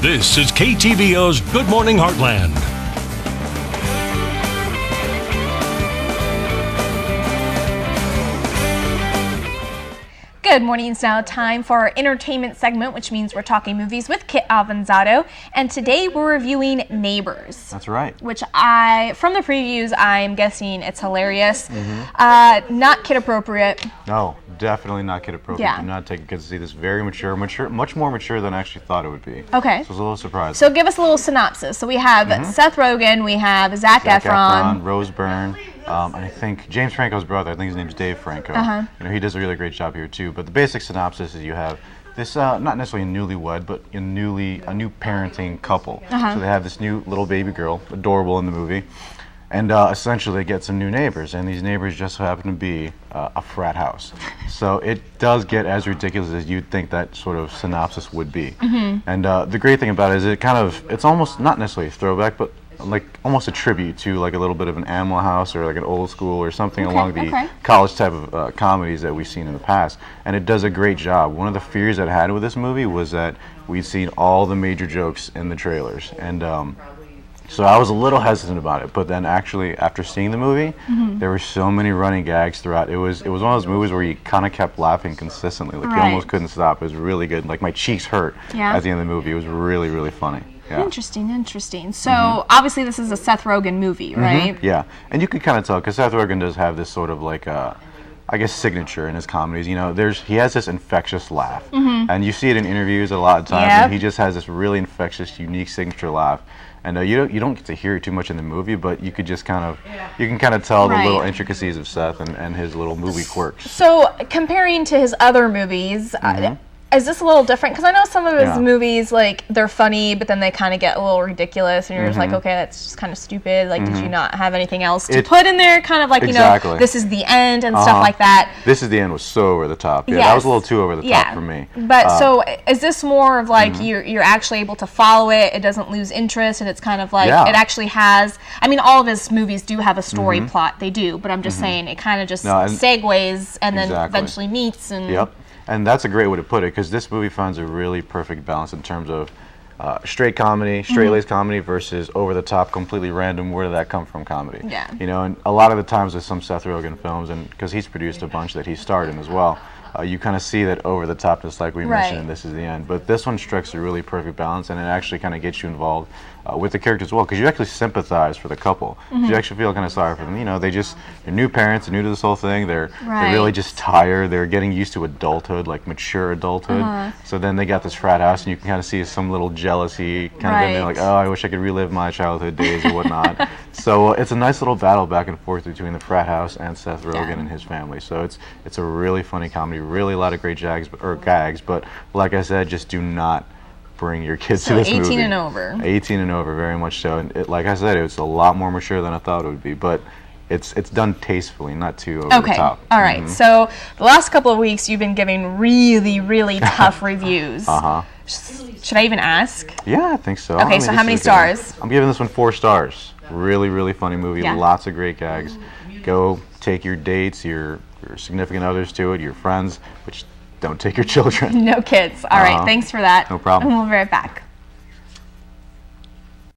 This is KTVO's Good Morning Heartland. Good morning. It's now time for our entertainment segment, which means we're talking movies with Kit Avanzato. And today we're reviewing Neighbors. That's right. Which from the previews, I'm guessing it's hilarious. Not kid appropriate. No, definitely not kid appropriate. Yeah. Do not take kids to see this. Very mature, much more mature than I actually thought it would be. Okay. So I was a little surprised. So give us a little synopsis. So we have Seth Rogen, we have Zac Efron. Rose Byrne, and I think James Franco's brother. I think his name's Dave Franco. You know, he does a really great job here too. But the basic synopsis is you have this not necessarily a newlywed, but a new parenting couple. So they have this new little baby girl, adorable in the movie. And essentially they get some new neighbors, and these neighbors just so happen to be a frat house. So it does get as ridiculous as you'd think that sort of synopsis would be. And the great thing about it is it's almost not necessarily a throwback, but like almost a tribute to like a little bit of an Animal House or like an Old School or something along the college type of comedies that we've seen in the past. And it does a great job. One of the fears I had with this movie was that we'd seen all the major jokes in the trailers. And so I was a little hesitant about it, but then actually after seeing the movie, there were so many running gags throughout. It was one of those movies where you kind of kept laughing consistently, like you almost couldn't stop. It was really good. Like my cheeks hurt at the end of the movie. It was really, really funny. Yeah. Interesting. So obviously this is a Seth Rogen movie, right? Yeah, and you could kind of tell because Seth Rogen does have this sort of like I guess signature in his comedies. You know, he has this infectious laugh, and you see it in interviews a lot of times. And he just has this really infectious, unique signature laugh. And you don't get to hear it too much in the movie, but you could just you can kind of tell the little intricacies of Seth and his little movie quirks. So comparing to his other movies, is this a little different? Because I know some of his movies, like, they're funny, but then they kind of get a little ridiculous, and you're just like, okay, that's just kind of stupid. Like, did you not have anything else to put in there? Kind of like, you know, this is the end and stuff like that. This is the end was so over the top. Yeah, that was a little too over the top for me. But so is this more of like you're actually able to follow it? It doesn't lose interest, and it's kind of like it actually has. I mean, all of his movies do have a story plot. They do, but I'm just saying it kind of just segues and then eventually meets and. And that's a great way to put it, because this movie finds a really perfect balance in terms of straight comedy, straight-laced comedy versus over-the-top, completely random, where did that come from comedy. Yeah. You know, and a lot of the times with some Seth Rogen films, and because he's produced a bunch that he starred in as well, you kind of see that over-the-topness like we mentioned in This Is the End. But this one strikes a really perfect balance, and it actually kind of gets you involved with the characters as well, because you actually sympathize for the couple. You actually feel kind of sorry for them. You know, they're new parents, they're new to this whole thing. They're really just tired. They're getting used to adulthood, like mature adulthood. So then they got this frat house, and you can kind of see some little jealousy kind of in there, like, oh, I wish I could relive my childhood days or whatnot. So it's a nice little battle back and forth between the frat house and Seth Rogen and his family. So it's a really funny comedy, really a lot of great gags, but like I said, just do not bring your kids to this movie. 18 and over. 18 and over, very much so. And like I said, it was a lot more mature than I thought it would be, but it's done tastefully, not too over the top. All right. So the last couple of weeks, you've been giving really, really tough reviews. Should I even ask? Yeah, I think so. Okay, so how many stars? I'm giving this one 4 stars. Really, really funny movie. Lots of great gags. Go take your dates, your significant others to it, your friends, but don't take your children. No kids. All right, thanks for that. No problem. And we'll be right back.